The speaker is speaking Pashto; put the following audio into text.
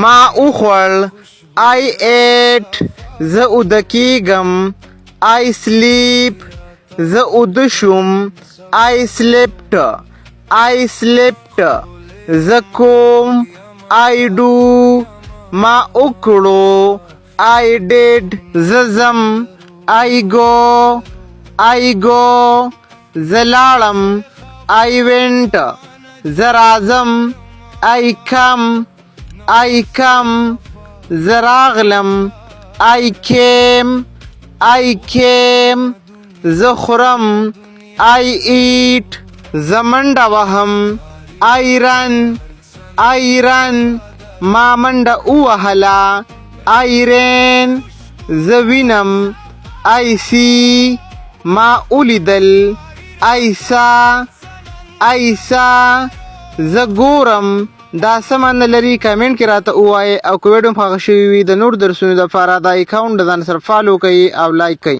ما وخوړ. I ate. زه اوده کیږم. I sleep. زه اوده شوم. I slept. I slept. زه کوم. I do. ما وکړو. I did. زه ځم. I go. I go. زه لاړم. I went. زه راځم. I come. I come. زه راغلم. I came. I came. زه خورم. I eat. زه منډه وهم. I run. I run. ما منډه ووهله. I ran. زه وینم. I see. ما ولیدل. I saw. I saw. زه ګورم. دا څه معنی لري کمنټ کې راته ووایئ او که ویډیو مو خوښه شوې وي د نور درسونو دپاره دا اکاونټ د ځان سره فالو کړئ او لایک کړئ.